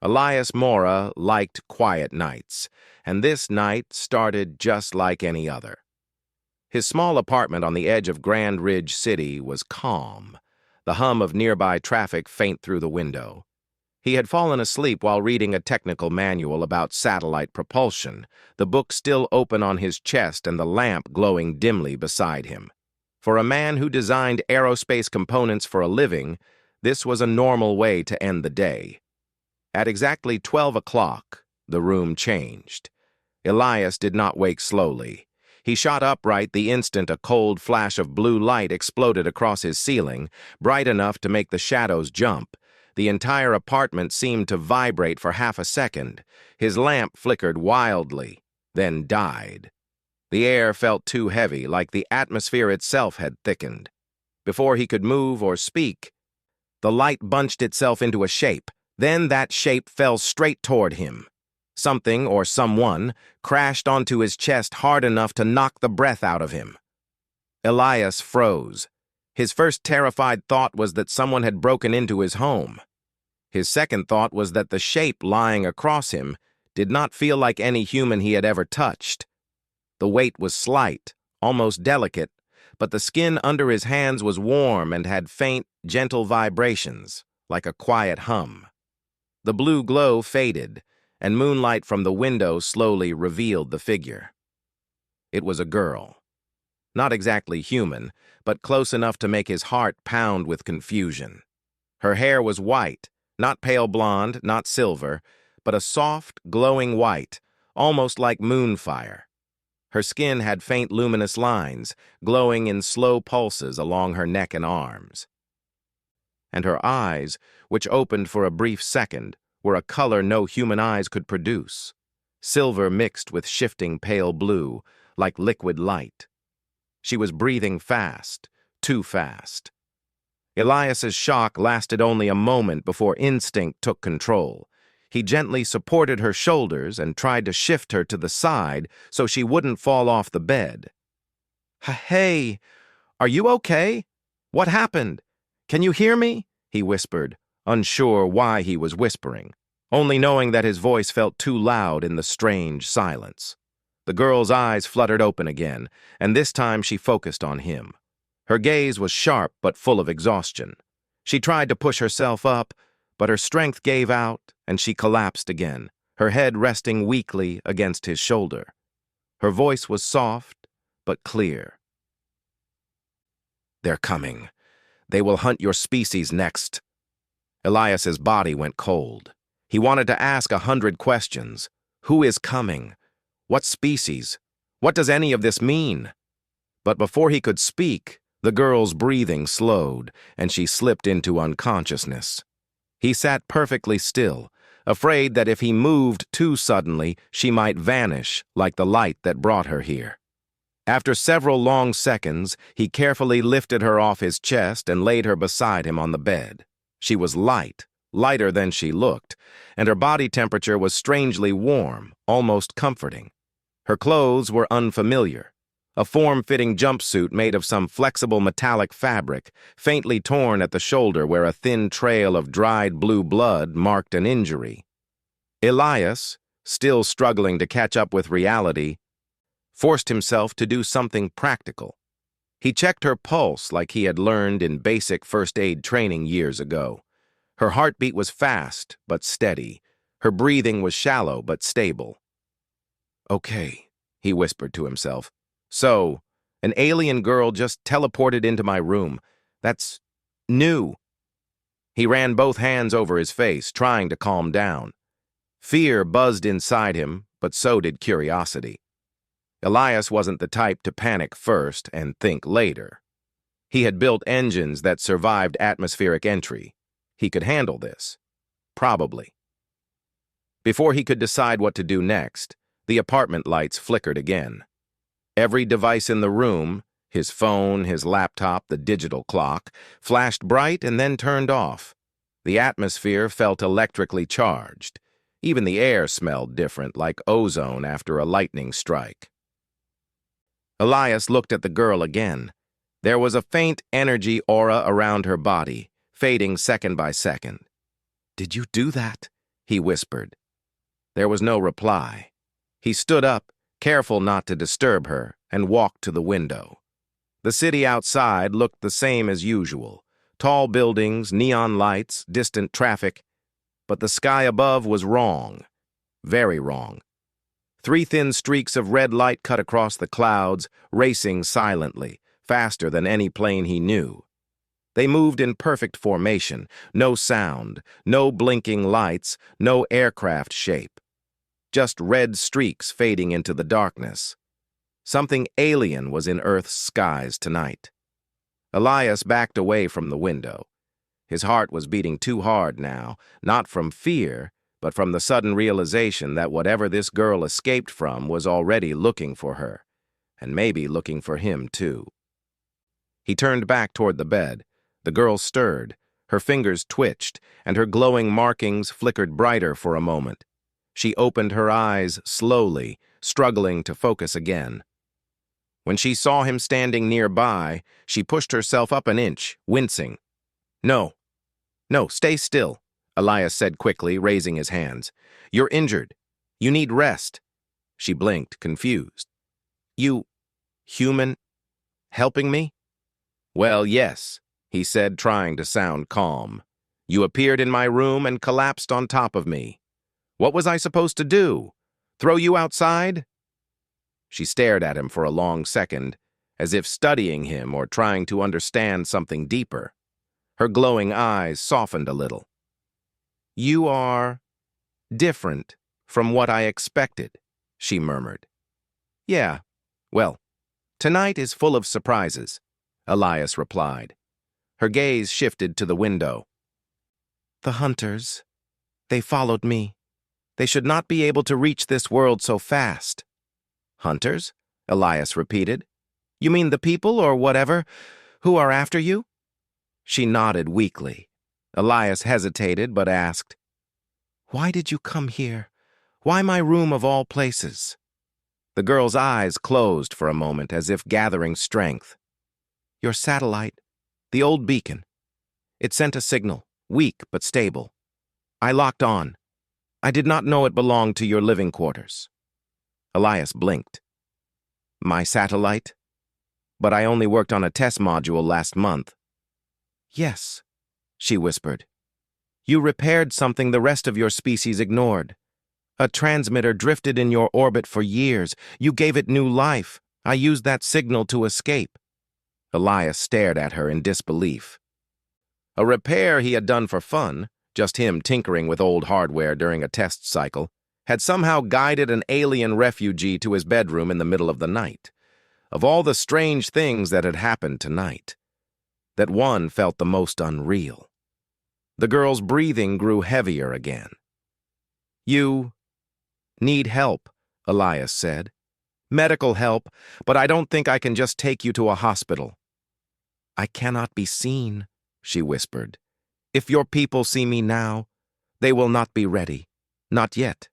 Elias Mora liked quiet nights, and this night started just like any other. His small apartment on the edge of Grand Ridge City was calm, the hum of nearby traffic faint through the window. He had fallen asleep while reading a technical manual about satellite propulsion, the book still open on his chest and the lamp glowing dimly beside him. For a man who designed aerospace components for a living, this was a normal way to end the day. At exactly 12 o'clock, the room changed. Elias did not wake slowly. He shot upright the instant a cold flash of blue light exploded across his ceiling, bright enough to make the shadows jump. The entire apartment seemed to vibrate for half a second. His lamp flickered wildly, then died. The air felt too heavy, like the atmosphere itself had thickened. Before he could move or speak, the light bunched itself into a shape. Then that shape fell straight toward him. Something or someone crashed onto his chest hard enough to knock the breath out of him. Elias froze. His first terrified thought was that someone had broken into his home. His second thought was that the shape lying across him did not feel like any human he had ever touched. The weight was slight, almost delicate, but the skin under his hands was warm and had faint, gentle vibrations, like a quiet hum. The blue glow faded, and moonlight from the window slowly revealed the figure. It was a girl. Not exactly human, but close enough to make his heart pound with confusion. Her hair was white, not pale blonde, not silver, but a soft, glowing white, almost like moonfire. Her skin had faint luminous lines, glowing in slow pulses along her neck and arms. And her eyes, which opened for a brief second, were a color no human eyes could produce. Silver mixed with shifting pale blue, like liquid light. She was breathing fast, too fast. Elias's shock lasted only a moment before instinct took control. He gently supported her shoulders and tried to shift her to the side so she wouldn't fall off the bed. "Hey, are you okay? What happened? Can you hear me?" he whispered, unsure why he was whispering, only knowing that his voice felt too loud in the strange silence. The girl's eyes fluttered open again, and this time she focused on him. Her gaze was sharp but full of exhaustion. She tried to push herself up, but her strength gave out, and she collapsed again, her head resting weakly against his shoulder. Her voice was soft but clear. "They're coming. They will hunt your species next." Elias's body went cold. He wanted to ask 100 questions. Who is coming? What species? What does any of this mean? But before he could speak, the girl's breathing slowed, and she slipped into unconsciousness. He sat perfectly still, afraid that if he moved too suddenly, she might vanish like the light that brought her here. After several long seconds, he carefully lifted her off his chest and laid her beside him on the bed. She was light, lighter than she looked, and her body temperature was strangely warm, almost comforting. Her clothes were unfamiliar. A form-fitting jumpsuit made of some flexible metallic fabric, faintly torn at the shoulder where a thin trail of dried blue blood marked an injury. Elias, still struggling to catch up with reality, forced himself to do something practical. He checked her pulse like he had learned in basic first aid training years ago. Her heartbeat was fast but steady. Her breathing was shallow but stable. "Okay," he whispered to himself. "So, an alien girl just teleported into my room. That's new." He ran both hands over his face, trying to calm down. Fear buzzed inside him, but so did curiosity. Elias wasn't the type to panic first and think later. He had built engines that survived atmospheric entry. He could handle this. Probably. Before he could decide what to do next, the apartment lights flickered again. Every device in the room, his phone, his laptop, the digital clock, flashed bright and then turned off. The atmosphere felt electrically charged. Even the air smelled different, like ozone after a lightning strike. Elias looked at the girl again. There was a faint energy aura around her body, fading second by second. "Did you do that?" he whispered. There was no reply. He stood up, careful not to disturb her, and walked to the window. The city outside looked the same as usual. Tall buildings, neon lights, distant traffic. But the sky above was wrong. Very wrong. 3 thin streaks of red light cut across the clouds, racing silently, faster than any plane he knew. They moved in perfect formation, no sound, no blinking lights, no aircraft shape. Just red streaks fading into the darkness. Something alien was in Earth's skies tonight. Elias backed away from the window. His heart was beating too hard now, not from fear, but from the sudden realization that whatever this girl escaped from was already looking for her, and maybe looking for him too. He turned back toward the bed. The girl stirred, her fingers twitched, and her glowing markings flickered brighter for a moment. She opened her eyes slowly, struggling to focus again. When she saw him standing nearby, she pushed herself up an inch, wincing. No, stay still, Elias said quickly, raising his hands. You're injured. You need rest. She blinked, confused. You, human, helping me? Well, yes, he said, trying to sound calm. You appeared in my room and collapsed on top of me. What was I supposed to do? Throw you outside? She stared at him for a long second, as if studying him or trying to understand something deeper. Her glowing eyes softened a little. You are different from what I expected, she murmured. Yeah, well, tonight is full of surprises, Elias replied. Her gaze shifted to the window. The hunters, they followed me. They should not be able to reach this world so fast. Hunters? Elias repeated. You mean the people or whatever who are after you? She nodded weakly. Elias hesitated but asked, Why did you come here? Why my room of all places? The girl's eyes closed for a moment as if gathering strength. Your satellite, the old beacon. It sent a signal, weak but stable. I locked on. I did not know it belonged to your living quarters. Elias blinked. My satellite? But I only worked on a test module last month. Yes, she whispered. You repaired something the rest of your species ignored. A transmitter drifted in your orbit for years. You gave it new life. I used that signal to escape. Elias stared at her in disbelief. A repair he had done for fun, just him tinkering with old hardware during a test cycle, had somehow guided an alien refugee to his bedroom in the middle of the night. Of all the strange things that had happened tonight, that one felt the most unreal. The girl's breathing grew heavier again. You need help, Elias said. Medical help, but I don't think I can just take you to a hospital. I cannot be seen, she whispered. If your people see me now, they will not be ready. Not yet.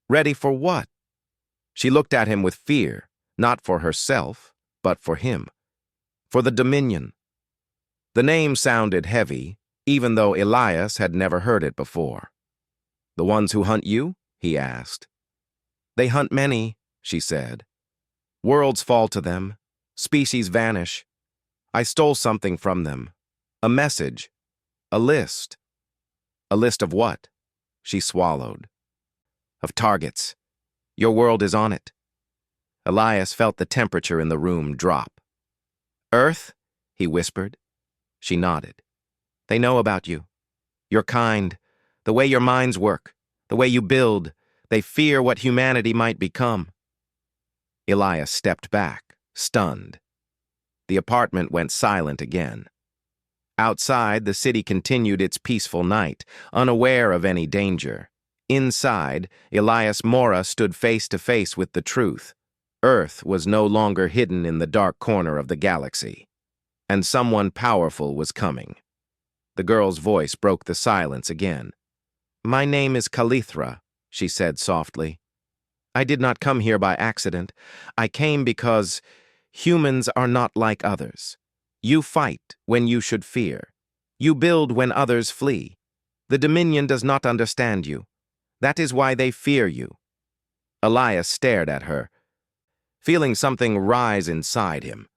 Ready for what? She looked at him with fear, not for herself, but for him. For the Dominion. The name sounded heavy, even though Elias had never heard it before. The ones who hunt you? He asked. They hunt many, she said. Worlds fall to them. Species vanish. I stole something from them. A message. A list. A list of what? She swallowed. Of targets. Your world is on it. Elias felt the temperature in the room drop. Earth? He whispered. She nodded. They know about you. Your kind, the way your minds work, the way you build. They fear what humanity might become. Elias stepped back, stunned. The apartment went silent again. Outside, the city continued its peaceful night, unaware of any danger. Inside, Elias Mora stood face to face with the truth. Earth was no longer hidden in the dark corner of the galaxy. And someone powerful was coming. The girl's voice broke the silence again. My name is Kalithra, she said softly. I did not come here by accident. I came because humans are not like others. You fight when you should fear. You build when others flee. The Dominion does not understand you. That is why they fear you." Elias stared at her, feeling something rise inside him.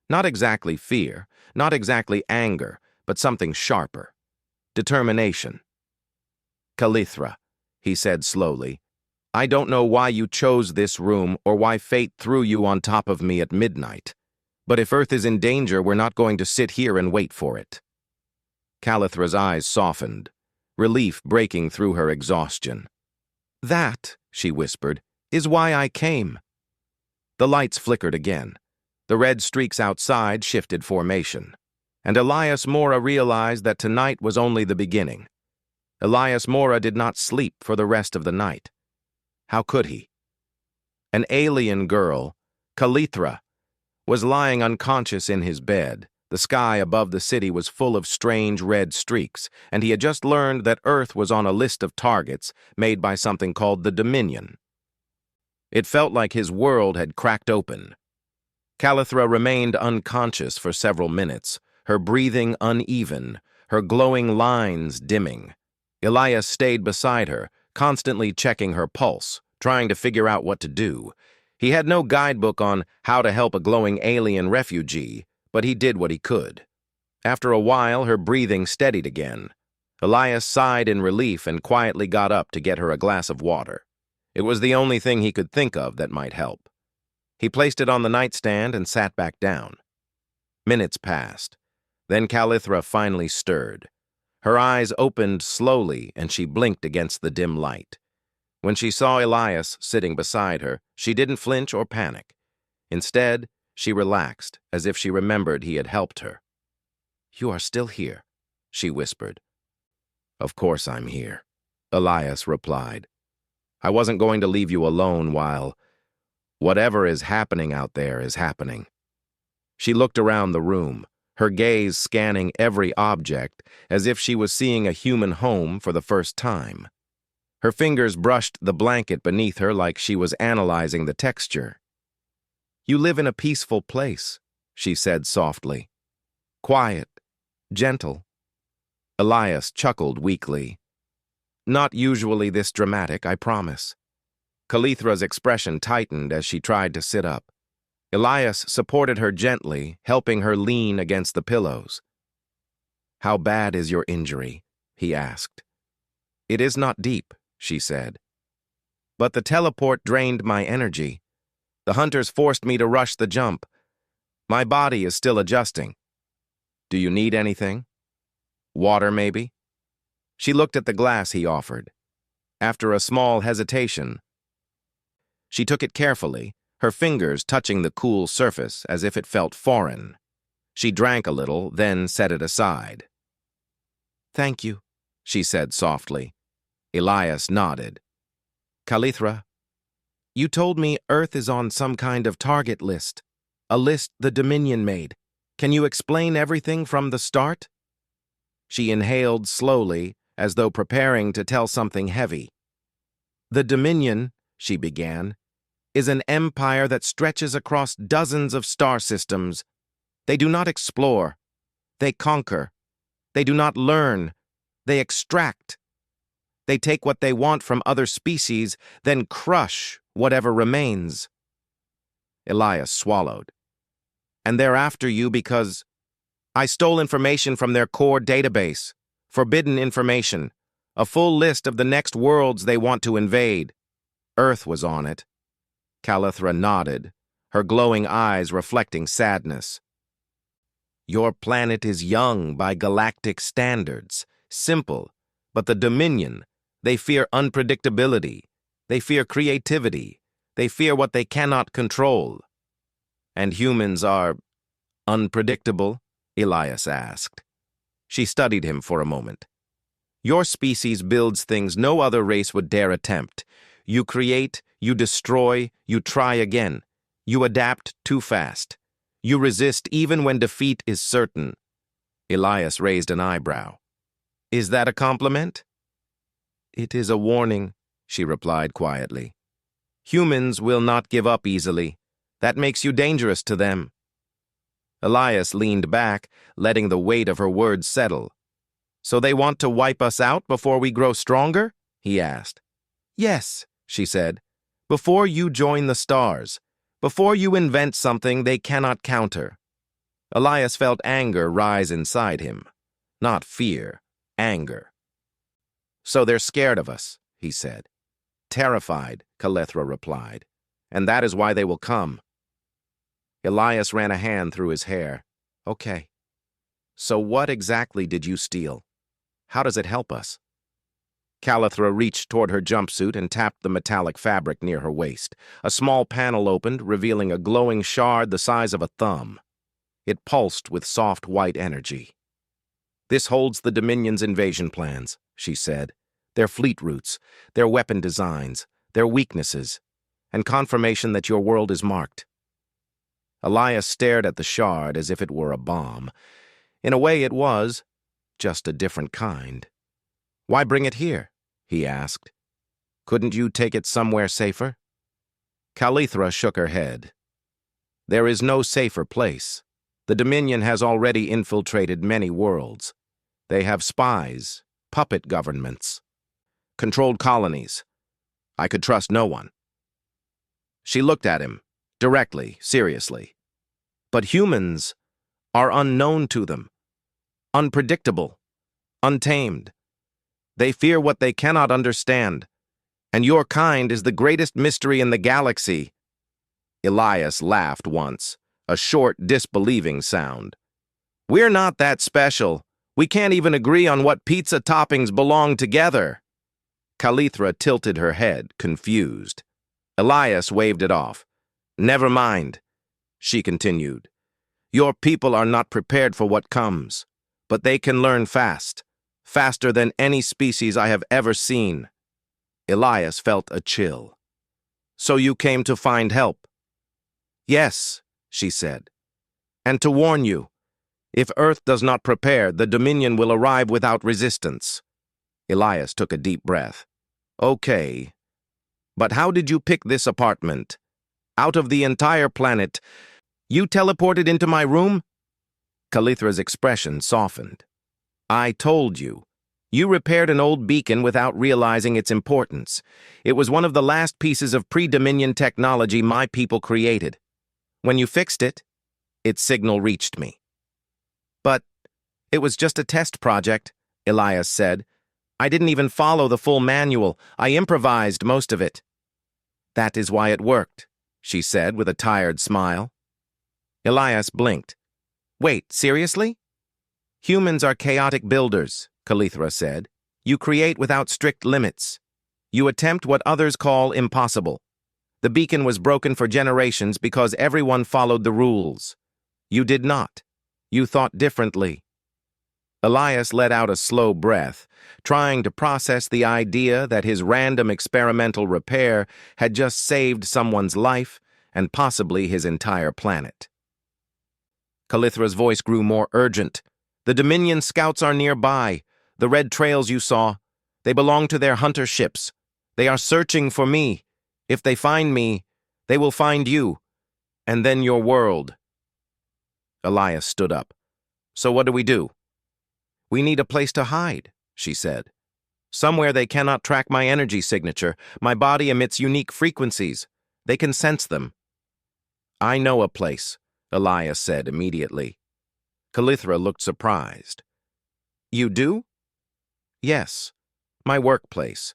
Not exactly fear, not exactly anger, but something sharper. Determination. "Calithra," he said slowly, "I don't know why you chose this room or why fate threw you on top of me at midnight. But if Earth is in danger, we're not going to sit here and wait for it." Calithra's eyes softened, relief breaking through her exhaustion. "That," she whispered, "is why I came." The lights flickered again. The red streaks outside shifted formation. And Elias Mora realized that tonight was only the beginning. Elias Mora did not sleep for the rest of the night. How could he? An alien girl, Calithra, was lying unconscious in his bed. The sky above the city was full of strange red streaks, and he had just learned that Earth was on a list of targets made by something called the Dominion. It felt like his world had cracked open. Calithra remained unconscious for several minutes, her breathing uneven, her glowing lines dimming. Elias stayed beside her, constantly checking her pulse, trying to figure out what to do. He had no guidebook on how to help a glowing alien refugee, but he did what he could. After a while, her breathing steadied again. Elias sighed in relief and quietly got up to get her a glass of water. It was the only thing he could think of that might help. He placed it on the nightstand and sat back down. Minutes passed. Then Calithra finally stirred. Her eyes opened slowly and she blinked against the dim light. When she saw Elias sitting beside her, she didn't flinch or panic. Instead, she relaxed, as if she remembered he had helped her. "You are still here," she whispered. "Of course I'm here," Elias replied. "I wasn't going to leave you alone while whatever is happening out there is happening." She looked around the room, her gaze scanning every object as if she was seeing a human home for the first time. Her fingers brushed the blanket beneath her like she was analyzing the texture. "You live in a peaceful place," she said softly. "Quiet, gentle." Elias chuckled weakly. "Not usually this dramatic, I promise." Calithra's expression tightened as she tried to sit up. Elias supported her gently, helping her lean against the pillows. "How bad is your injury?" he asked. "It is not deep," she said. "But the teleport drained my energy. The hunters forced me to rush the jump. My body is still adjusting. Do you need anything? Water, maybe?" She looked at the glass he offered. After a small hesitation, she took it carefully, her fingers touching the cool surface as if it felt foreign. She drank a little, then set it aside. "Thank you," she said softly. Elias nodded. "Calithra, you told me Earth is on some kind of target list, a list the Dominion made. Can you explain everything from the start?" She inhaled slowly, as though preparing to tell something heavy. "The Dominion," she began, "is an empire that stretches across dozens of star systems. They do not explore. They conquer. They do not learn. They extract. They take what they want from other species, then crush whatever remains." Elias swallowed. "And they're after you because I stole information from their core database, forbidden information, a full list of the next worlds they want to invade. Earth was on it." Calithra nodded, her glowing eyes reflecting sadness. "Your planet is young by galactic standards, simple, but the Dominion, they fear unpredictability, they fear creativity, they fear what they cannot control." "And humans are unpredictable?" Elias asked. She studied him for a moment. "Your species builds things no other race would dare attempt. You create, you destroy, you try again. You adapt too fast. You resist even when defeat is certain." Elias raised an eyebrow. "Is that a compliment?" "It is a warning," she replied quietly. "Humans will not give up easily. That makes you dangerous to them." Elias leaned back, letting the weight of her words settle. "So they want to wipe us out before we grow stronger?" he asked. Yes, she said. Before you join the stars, before you invent something they cannot counter. Elias felt anger rise inside him. Not fear, anger. So they're scared of us, he said. Terrified, Calithra replied. And that is why they will come. Elias ran a hand through his hair. Okay. So what exactly did you steal? How does it help us? Calithra reached toward her jumpsuit and tapped the metallic fabric near her waist. A small panel opened, revealing a glowing shard the size of a thumb. It pulsed with soft white energy. This holds the Dominion's invasion plans, she said. Their fleet routes, their weapon designs, their weaknesses, and confirmation that your world is marked. Elias stared at the shard as if it were a bomb. In a way it was, just a different kind. Why bring it here? He asked. Couldn't you take it somewhere safer? Calithra shook her head. There is no safer place. The Dominion has already infiltrated many worlds. They have spies, puppet governments, controlled colonies. I could trust no one. She looked at him, directly, seriously. But humans are unknown to them, unpredictable, untamed. They fear what they cannot understand, and your kind is the greatest mystery in the galaxy. Elias laughed once, a short, disbelieving sound. We're not that special. We can't even agree on what pizza toppings belong together. Calithra tilted her head, confused. Elias waved it off. Never mind, she continued. Your people are not prepared for what comes, but they can learn fast, faster than any species I have ever seen. Elias felt a chill. So you came to find help? Yes, she said. And to warn you, if Earth does not prepare, the Dominion will arrive without resistance. Elias took a deep breath. Okay. But how did you pick this apartment? Out of the entire planet, you teleported into my room? Calithra's expression softened. I told you. You repaired an old beacon without realizing its importance. It was one of the last pieces of pre-Dominion technology my people created. When you fixed it, its signal reached me. But it was just a test project, Elias said. I didn't even follow the full manual. I improvised most of it. That is why it worked, she said with a tired smile. Elias blinked. Wait, seriously? Humans are chaotic builders, Calithra said. You create without strict limits. You attempt what others call impossible. The beacon was broken for generations because everyone followed the rules. You did not. You thought differently. Elias let out a slow breath, trying to process the idea that his random experimental repair had just saved someone's life and possibly his entire planet. Calithra's voice grew more urgent. The Dominion scouts are nearby. The red trails you saw, they belong to their hunter ships. They are searching for me. If they find me, they will find you, and then your world. Elias stood up. So what do we do? We need a place to hide, she said. Somewhere they cannot track my energy signature. My body emits unique frequencies. They can sense them. I know a place, Elias said immediately. Calithra looked surprised. You do? Yes, my workplace.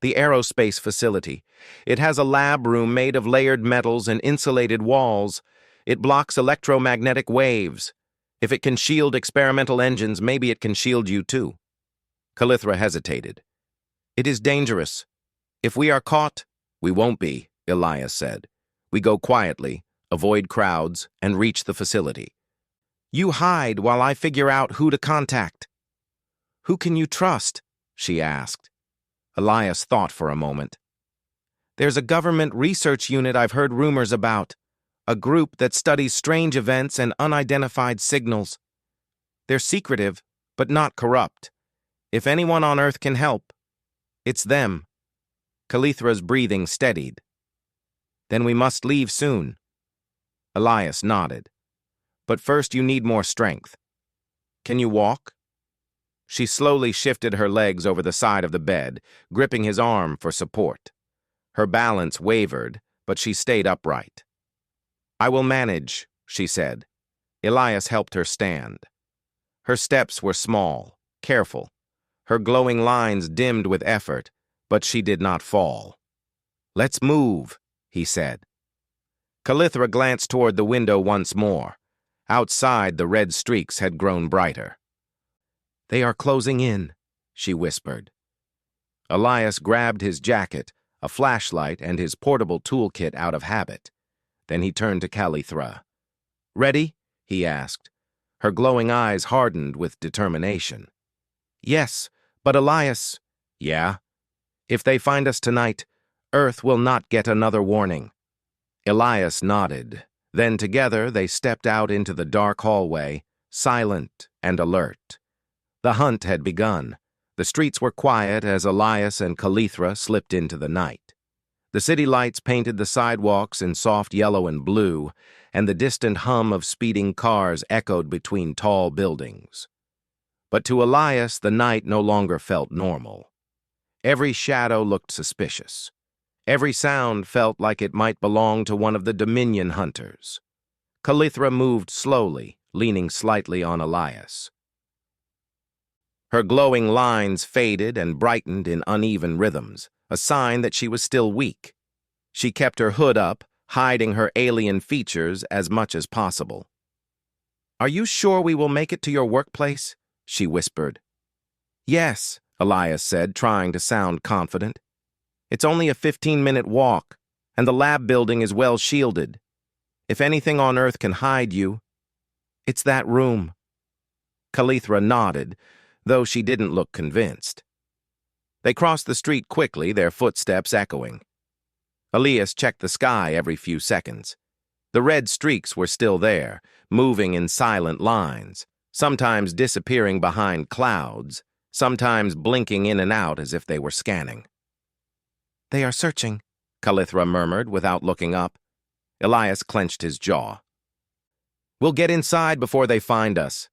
The aerospace facility. It has a lab room made of layered metals and insulated walls. It blocks electromagnetic waves. If it can shield experimental engines, maybe it can shield you too. Calithra hesitated. It is dangerous. If we are caught, we won't be, Elias said. We go quietly, avoid crowds, and reach the facility. You hide while I figure out who to contact. Who can you trust? She asked. Elias thought for a moment. There's a government research unit I've heard rumors about. A group that studies strange events and unidentified signals. They're secretive, but not corrupt. If anyone on Earth can help, it's them. Calithra's breathing steadied. Then we must leave soon. Elias nodded. But first you need more strength. Can you walk? She slowly shifted her legs over the side of the bed, gripping his arm for support. Her balance wavered, but she stayed upright. "I will manage," she said. Elias helped her stand. Her steps were small, careful. Her glowing lines dimmed with effort, but she did not fall. "Let's move," he said. Calithra glanced toward the window once more. Outside, the red streaks had grown brighter. "They are closing in," she whispered. Elias grabbed his jacket, a flashlight, and his portable toolkit out of habit. Then he turned to Calithra. "Ready?" he asked. Her glowing eyes hardened with determination. "Yes, but Elias—" "Yeah? If they find us tonight, Earth will not get another warning." Elias nodded. Then together they stepped out into the dark hallway, silent and alert. The hunt had begun. The streets were quiet as Elias and Calithra slipped into the night. The city lights painted the sidewalks in soft yellow and blue, and the distant hum of speeding cars echoed between tall buildings. But to Elias, the night no longer felt normal. Every shadow looked suspicious. Every sound felt like it might belong to one of the Dominion hunters. Calithra moved slowly, leaning slightly on Elias. Her glowing lines faded and brightened in uneven rhythms, a sign that she was still weak. She kept her hood up, hiding her alien features as much as possible. "Are you sure we will make it to your workplace?" she whispered. "Yes," Elias said, trying to sound confident. "It's only a 15-minute walk, and the lab building is well shielded. If anything on Earth can hide you, it's that room." Calithra nodded, though she didn't look convinced. They crossed the street quickly, their footsteps echoing. Elias checked the sky every few seconds. The red streaks were still there, moving in silent lines, sometimes disappearing behind clouds, sometimes blinking in and out as if they were scanning. "They are searching," Calithra murmured without looking up. Elias clenched his jaw. "We'll get inside before they find us."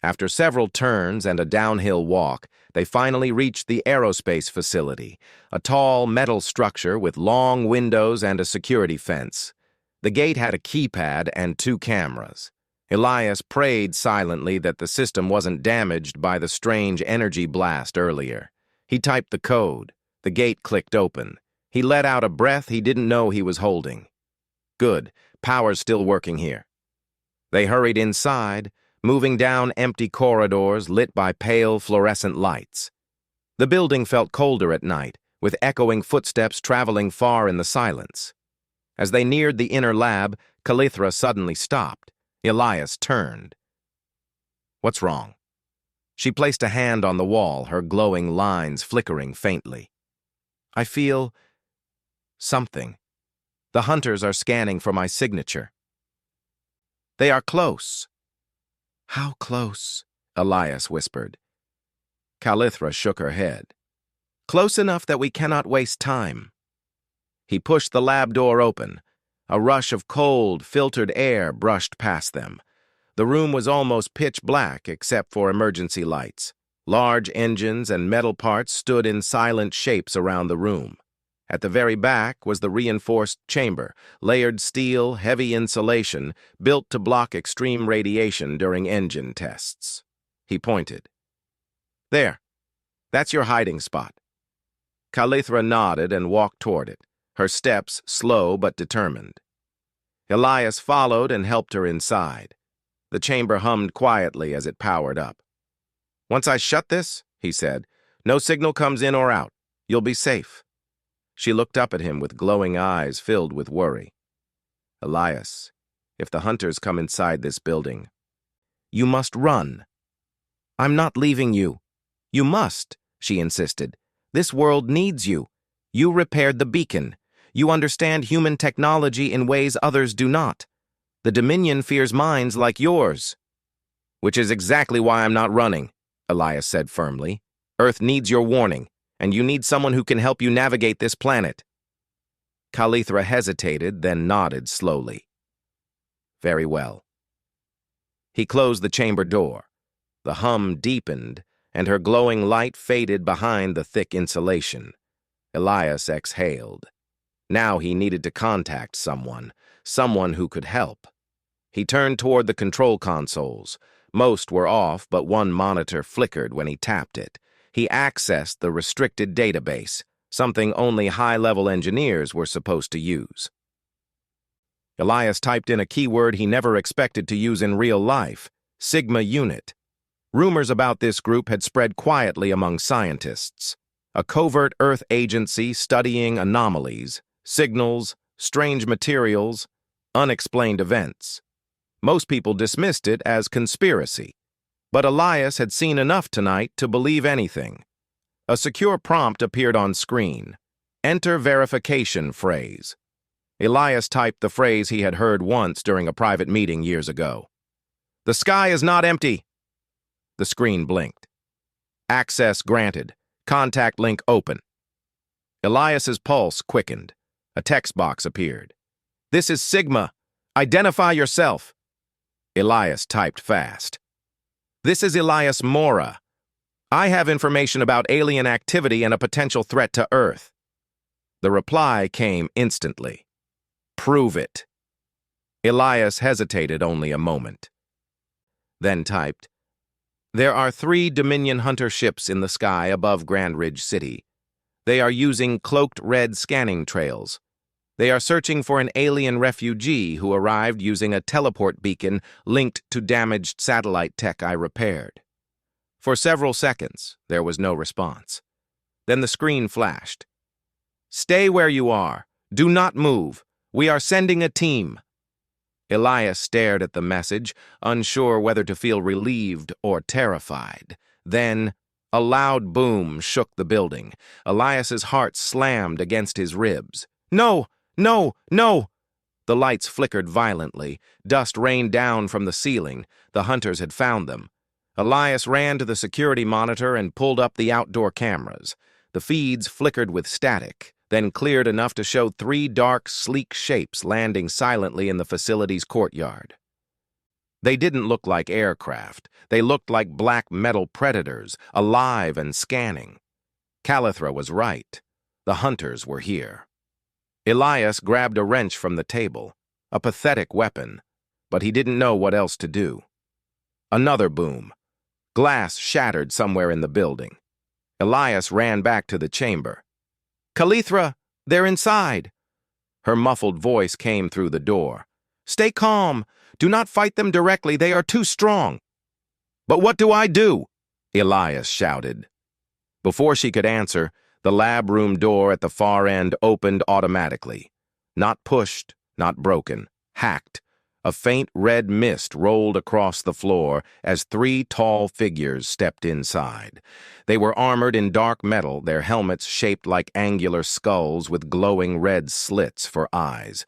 After several turns and a downhill walk, they finally reached the aerospace facility, a tall metal structure with long windows and a security fence. The gate had a keypad and 2 cameras. Elias prayed silently that the system wasn't damaged by the strange energy blast earlier. He typed the code. The gate clicked open. He let out a breath he didn't know he was holding. Good, power's still working here. They hurried inside, moving down empty corridors lit by pale fluorescent lights. The building felt colder at night, with echoing footsteps traveling far in the silence. As they neared the inner lab, Calithra suddenly stopped. Elias turned. "What's wrong?" She placed a hand on the wall, her glowing lines flickering faintly. "I feel something. The hunters are scanning for my signature." "They are close." "How close?" Elias whispered. Calithra shook her head. "Close enough that we cannot waste time." He pushed the lab door open. A rush of cold, filtered air brushed past them. The room was almost pitch black except for emergency lights. Large engines and metal parts stood in silent shapes around the room. At the very back was the reinforced chamber, layered steel, heavy insulation, built to block extreme radiation during engine tests. He pointed. "There. That's your hiding spot." Calithra nodded and walked toward it, her steps slow but determined. Elias followed and helped her inside. The chamber hummed quietly as it powered up. "Once I shut this," he said, "no signal comes in or out. You'll be safe." She looked up at him with glowing eyes filled with worry. "Elias, if the hunters come inside this building, you must run." "I'm not leaving you." "You must," she insisted. "This world needs you. You repaired the beacon. You understand human technology in ways others do not. The Dominion fears minds like yours." "Which is exactly why I'm not running," Elias said firmly. "Earth needs your warning, and you need someone who can help you navigate this planet." Calithra hesitated, then nodded slowly. "Very well." He closed the chamber door. The hum deepened, and her glowing light faded behind the thick insulation. Elias exhaled. Now he needed to contact someone who could help. He turned toward the control consoles. Most were off, but one monitor flickered when he tapped it. He accessed the restricted database, something only high-level engineers were supposed to use. Elias typed in a keyword he never expected to use in real life: Sigma Unit. Rumors about this group had spread quietly among scientists. A covert Earth agency studying anomalies, signals, strange materials, unexplained events. Most people dismissed it as conspiracy. But Elias had seen enough tonight to believe anything. A secure prompt appeared on screen. Enter verification phrase. Elias typed the phrase he had heard once during a private meeting years ago. The sky is not empty. The screen blinked. Access granted. Contact link open. Elias's pulse quickened. A text box appeared. This is Sigma. Identify yourself. Elias typed fast. This is Elias Mora. I have information about alien activity and a potential threat to Earth. The reply came instantly. Prove it. Elias hesitated only a moment. Then typed, There are 3 Dominion Hunter ships in the sky above Grand Ridge City. They are using cloaked red scanning trails. They are searching for an alien refugee who arrived using a teleport beacon linked to damaged satellite tech I repaired. For several seconds, there was no response. Then the screen flashed. Stay where you are. Do not move. We are sending a team. Elias stared at the message, unsure whether to feel relieved or terrified. Then, a loud boom shook the building. Elias's heart slammed against his ribs. No! No! No! The lights flickered violently. Dust rained down from the ceiling. The hunters had found them. Elias ran to the security monitor and pulled up the outdoor cameras. The feeds flickered with static, then cleared enough to show 3 dark, sleek shapes landing silently in the facility's courtyard. They didn't look like aircraft. They looked like black metal predators, alive and scanning. Calithra was right. The hunters were here. Elias grabbed a wrench from the table, a pathetic weapon, but he didn't know what else to do. Another boom. Glass shattered somewhere in the building. Elias ran back to the chamber. Calithra, they're inside. Her muffled voice came through the door. Stay calm. Do not fight them directly. They are too strong. But what do I do? Elias shouted. Before she could answer, the lab room door at the far end opened automatically. Not pushed, not broken, hacked. A faint red mist rolled across the floor as 3 tall figures stepped inside. They were armored in dark metal, their helmets shaped like angular skulls with glowing red slits for eyes.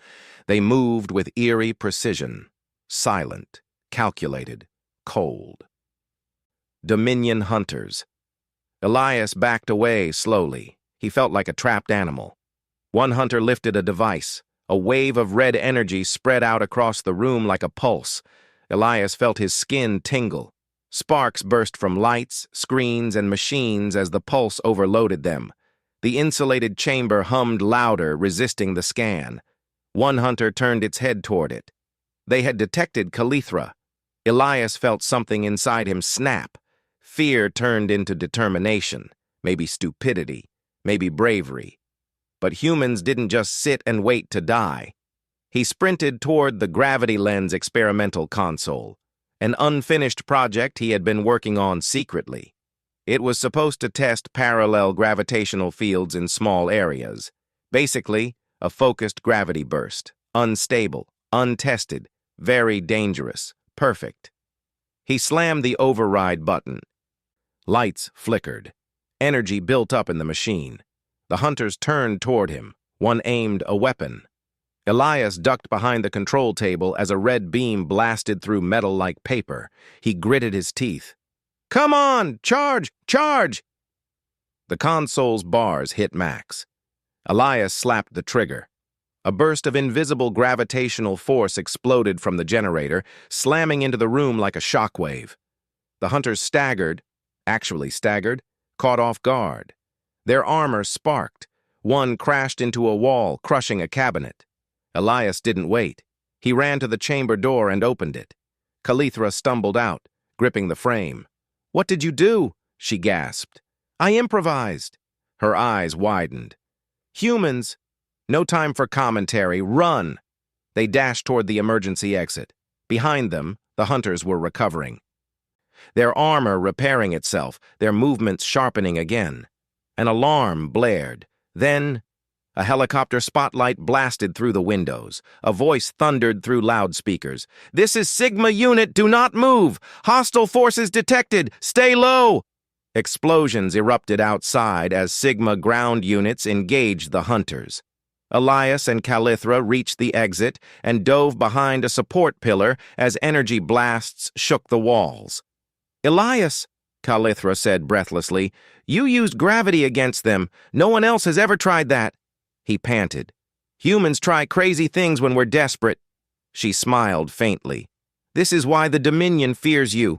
They moved with eerie precision, silent, calculated, cold. Dominion hunters. Elias backed away slowly. He felt like a trapped animal. One hunter lifted a device. A wave of red energy spread out across the room like a pulse. Elias felt his skin tingle. Sparks burst from lights, screens, and machines as the pulse overloaded them. The insulated chamber hummed louder, resisting the scan. One hunter turned its head toward it. They had detected Calithra. Elias felt something inside him snap. Fear turned into determination, maybe stupidity, maybe bravery. But humans didn't just sit and wait to die. He sprinted toward the gravity lens experimental console, an unfinished project he had been working on secretly. It was supposed to test parallel gravitational fields in small areas. Basically, a focused gravity burst, unstable, untested, very dangerous, perfect. He slammed the override button. Lights flickered. Energy built up in the machine. The hunters turned toward him. One aimed a weapon. Elias ducked behind the control table as a red beam blasted through metal like paper. He gritted his teeth. Come on! Charge! Charge! The console's bars hit max. Elias slapped the trigger. A burst of invisible gravitational force exploded from the generator, slamming into the room like a shockwave. The hunters staggered, caught off guard. Their armor sparked. One crashed into a wall, crushing a cabinet. Elias didn't wait. He ran to the chamber door and opened it. Calithra stumbled out, gripping the frame. "What did you do?" she gasped. "I improvised." Her eyes widened. "Humans! No time for commentary. Run!" They dashed toward the emergency exit. Behind them, the hunters were recovering. Their armor repairing itself, their movements sharpening again. An alarm blared. Then, a helicopter spotlight blasted through the windows. A voice thundered through loudspeakers. "This is Sigma Unit, do not move! Hostile forces detected! Stay low!" Explosions erupted outside as Sigma ground units engaged the hunters. Elias and Calithra reached the exit and dove behind a support pillar as energy blasts shook the walls. "Elias," Calithra said breathlessly, "you used gravity against them. No one else has ever tried that." He panted. "Humans try crazy things when we're desperate." She smiled faintly. "This is why the Dominion fears you."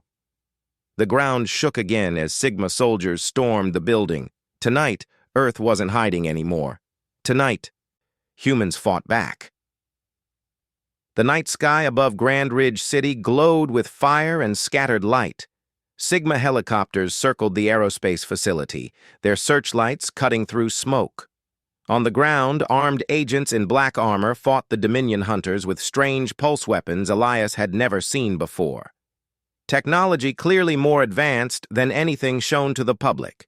The ground shook again as Sigma soldiers stormed the building. Tonight, Earth wasn't hiding anymore. Tonight, humans fought back. The night sky above Grand Ridge City glowed with fire and scattered light. Sigma helicopters circled the aerospace facility, their searchlights cutting through smoke. On the ground, armed agents in black armor fought the Dominion hunters with strange pulse weapons Elias had never seen before. Technology clearly more advanced than anything shown to the public.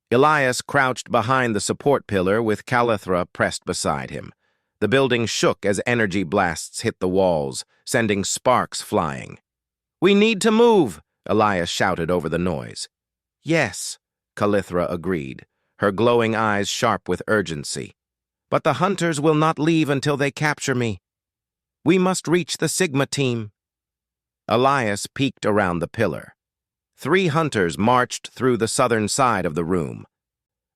Elias crouched behind the support pillar with Calithra pressed beside him. The building shook as energy blasts hit the walls, sending sparks flying. "We need to move," Elias shouted over the noise. "Yes," Calithra agreed, her glowing eyes sharp with urgency. "But the hunters will not leave until they capture me. We must reach the Sigma team." Elias peeked around the pillar. 3 hunters marched through the southern side of the room,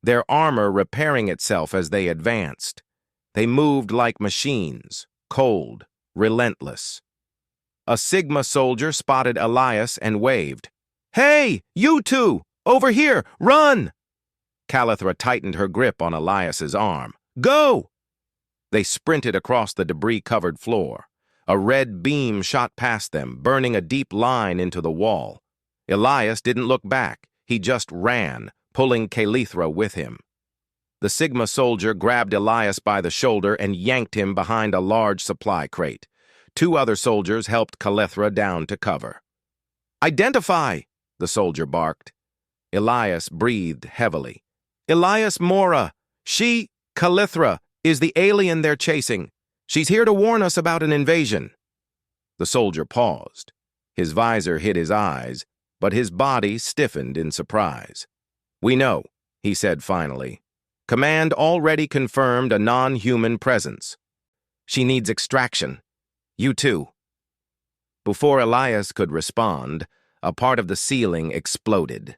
their armor repairing itself as they advanced. They moved like machines, cold, relentless. A Sigma soldier spotted Elias and waved. "Hey, you two! Over here! Run!" Calithra tightened her grip on Elias's arm. "Go!" They sprinted across the debris-covered floor. A red beam shot past them, burning a deep line into the wall. Elias didn't look back. He just ran, pulling Calithra with him. The Sigma soldier grabbed Elias by the shoulder and yanked him behind a large supply crate. 2 other soldiers helped Calithra down to cover. "Identify!" the soldier barked. Elias breathed heavily. "Elias Mora. She, Calithra, is the alien they're chasing. She's here to warn us about an invasion." The soldier paused. His visor hid his eyes, but his body stiffened in surprise. "We know," he said finally. "Command already confirmed a non-human presence. She needs extraction. You too." Before Elias could respond, a part of the ceiling exploded.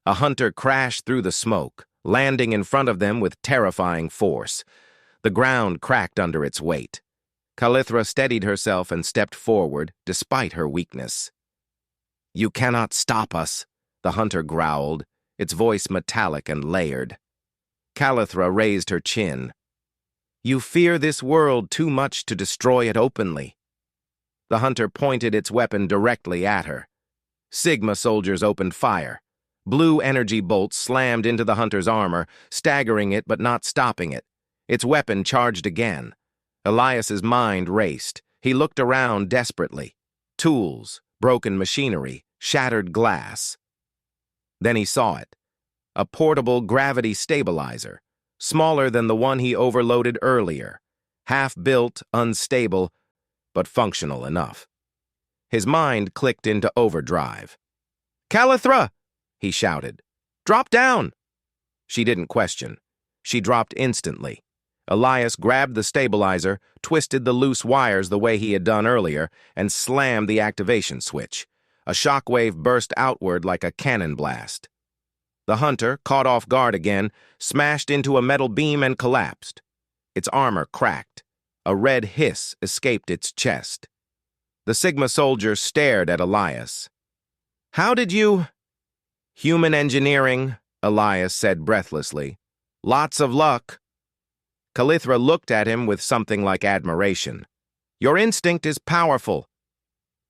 A hunter crashed through the smoke, landing in front of them with terrifying force. The ground cracked under its weight. Calithra steadied herself and stepped forward, despite her weakness. "You cannot stop us," the hunter growled, its voice metallic and layered. Calithra raised her chin. "You fear this world too much to destroy it openly." The hunter pointed its weapon directly at her. Sigma soldiers opened fire. Blue energy bolts slammed into the hunter's armor, staggering it but not stopping it. Its weapon charged again. Elias's mind raced. He looked around desperately. Tools, broken machinery, shattered glass. Then he saw it. A portable gravity stabilizer, smaller than the one he overloaded earlier. Half-built, unstable, but functional enough. His mind clicked into overdrive. "Calithra!" he shouted. "Drop down!" She didn't question. She dropped instantly. Elias grabbed the stabilizer, twisted the loose wires the way he had done earlier, and slammed the activation switch. A shockwave burst outward like a cannon blast. The hunter, caught off guard again, smashed into a metal beam and collapsed. Its armor cracked. A red hiss escaped its chest. The Sigma soldier stared at Elias. How did you— Human engineering, Elias said breathlessly. Lots of luck. Calithra looked at him with something like admiration. Your instinct is powerful.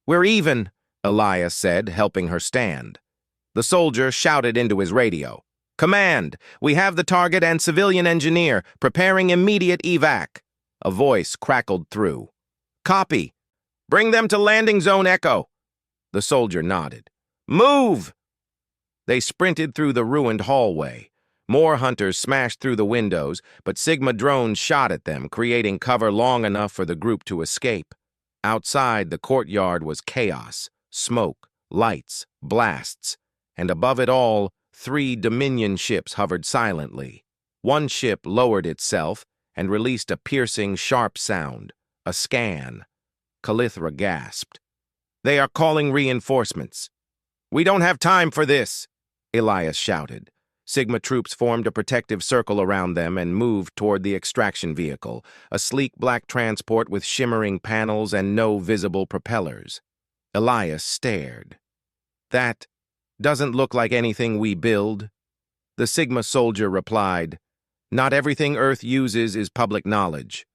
We're even, Elias said, helping her stand. The soldier shouted into his radio. Command, we have the target and civilian engineer, preparing immediate evac. A voice crackled through. Copy. Bring them to landing zone Echo. The soldier nodded. Move! They sprinted through the ruined hallway. More hunters smashed through the windows, but Sigma drones shot at them, creating cover long enough for the group to escape. Outside, the courtyard was chaos, smoke, lights, blasts, and above it all, 3 Dominion ships hovered silently. One ship lowered itself and released a piercing, sharp sound, a scan. Calithra gasped. They are calling reinforcements. We don't have time for this, Elias shouted. Sigma troops formed a protective circle around them and moved toward the extraction vehicle, a sleek black transport with shimmering panels and no visible propellers. Elias stared. That doesn't look like anything we build. The Sigma soldier replied, Not everything Earth uses is public knowledge.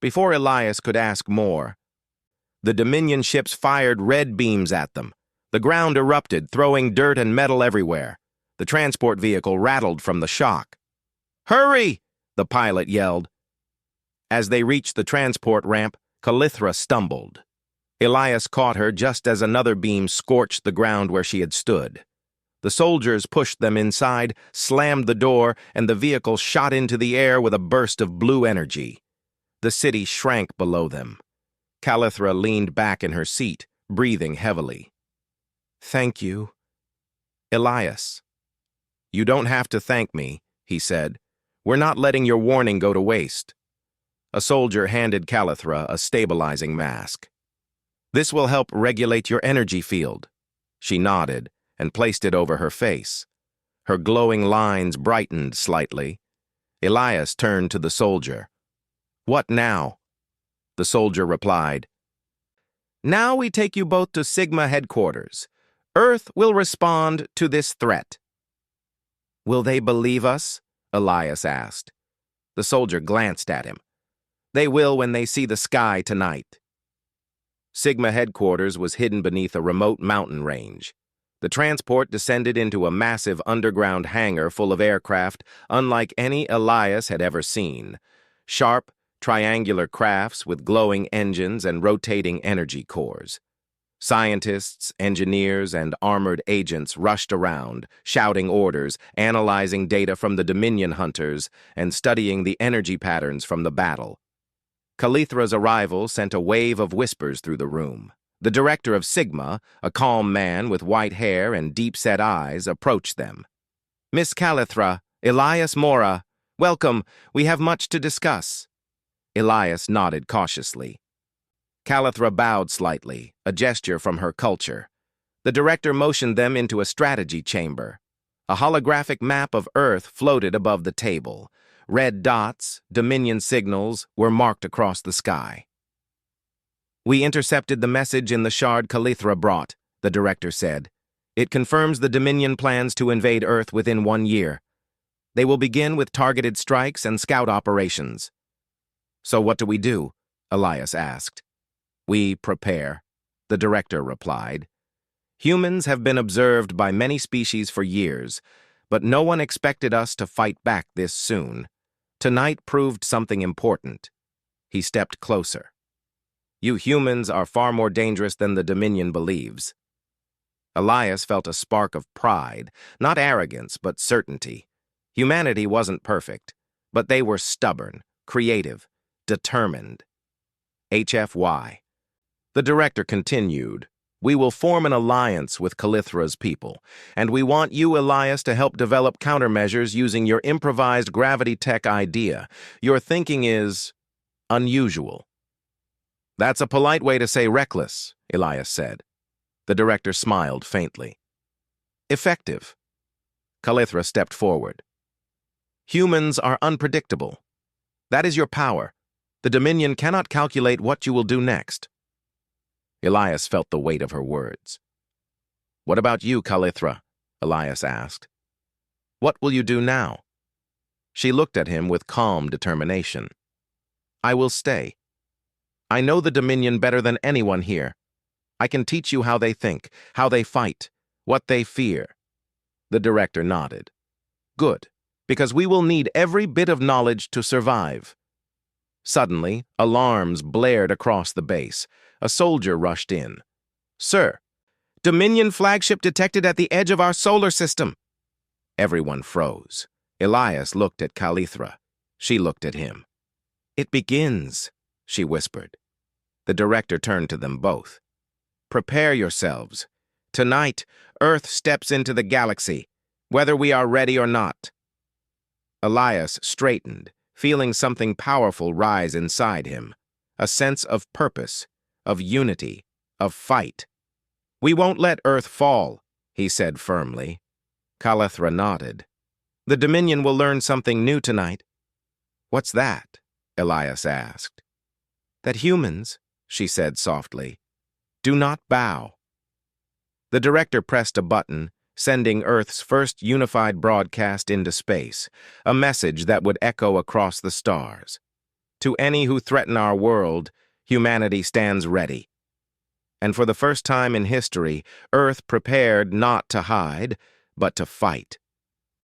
Before Elias could ask more, the Dominion ships fired red beams at them. The ground erupted, throwing dirt and metal everywhere. The transport vehicle rattled from the shock. Hurry! The pilot yelled. As they reached the transport ramp, Calithra stumbled. Elias caught her just as another beam scorched the ground where she had stood. The soldiers pushed them inside, slammed the door, and the vehicle shot into the air with a burst of blue energy. The city shrank below them. Calithra leaned back in her seat, breathing heavily. Thank you. Elias. You don't have to thank me, he said. We're not letting your warning go to waste. A soldier handed Calithra a stabilizing mask. This will help regulate your energy field. She nodded and placed it over her face. Her glowing lines brightened slightly. Elias turned to the soldier. What now? The soldier replied, Now we take you both to Sigma headquarters. Earth will respond to this threat. Will they believe us? Elias asked. The soldier glanced at him. They will when they see the sky tonight. Sigma headquarters was hidden beneath a remote mountain range. The transport descended into a massive underground hangar full of aircraft unlike any Elias had ever seen. Sharp, triangular crafts with glowing engines and rotating energy cores. Scientists, engineers, and armored agents rushed around, shouting orders, analyzing data from the Dominion hunters, and studying the energy patterns from the battle. Calithra's arrival sent a wave of whispers through the room. The director of Sigma, a calm man with white hair and deep-set eyes, approached them. Miss Calithra, Elias Mora, welcome. We have much to discuss. Elias nodded cautiously. Calithra bowed slightly, a gesture from her culture. The director motioned them into a strategy chamber. A holographic map of Earth floated above the table. Red dots, Dominion signals, were marked across the sky. We intercepted the message in the shard Calithra brought, the director said. It confirms the Dominion plans to invade Earth within 1 year. They will begin with targeted strikes and scout operations. So what do we do? Elias asked. We prepare, the director replied. Humans have been observed by many species for years, but no one expected us to fight back this soon. Tonight proved something important. He stepped closer. You humans are far more dangerous than the Dominion believes. Elias felt a spark of pride, not arrogance, but certainty. Humanity wasn't perfect, but they were stubborn, creative, determined. HFY. The director continued, We will form an alliance with Calithra's people, and we want you, Elias, to help develop countermeasures using your improvised gravity tech idea. Your thinking is unusual. That's a polite way to say reckless, Elias said. The director smiled faintly. Effective. Calithra stepped forward. Humans are unpredictable. That is your power. The Dominion cannot calculate what you will do next. Elias felt the weight of her words. What about you, Calithra? Elias asked. What will you do now? She looked at him with calm determination. I will stay. I know the Dominion better than anyone here. I can teach you how they think, how they fight, what they fear. The director nodded. Good, because we will need every bit of knowledge to survive. Suddenly, alarms blared across the base. A soldier rushed in. Sir, Dominion flagship detected at the edge of our solar system. Everyone froze. Elias looked at Calithra. She looked at him. It begins, she whispered. The director turned to them both. Prepare yourselves. Tonight, Earth steps into the galaxy, whether we are ready or not. Elias straightened, feeling something powerful rise inside him. A sense of purpose, of unity, of fight. We won't let Earth fall, he said firmly. Calithra nodded. The Dominion will learn something new tonight. What's that? Elias asked. That humans, she said softly, do not bow. The director pressed a button, sending Earth's first unified broadcast into space, a message that would echo across the stars. To any who threaten our world, humanity stands ready. And for the first time in history, Earth prepared not to hide, but to fight.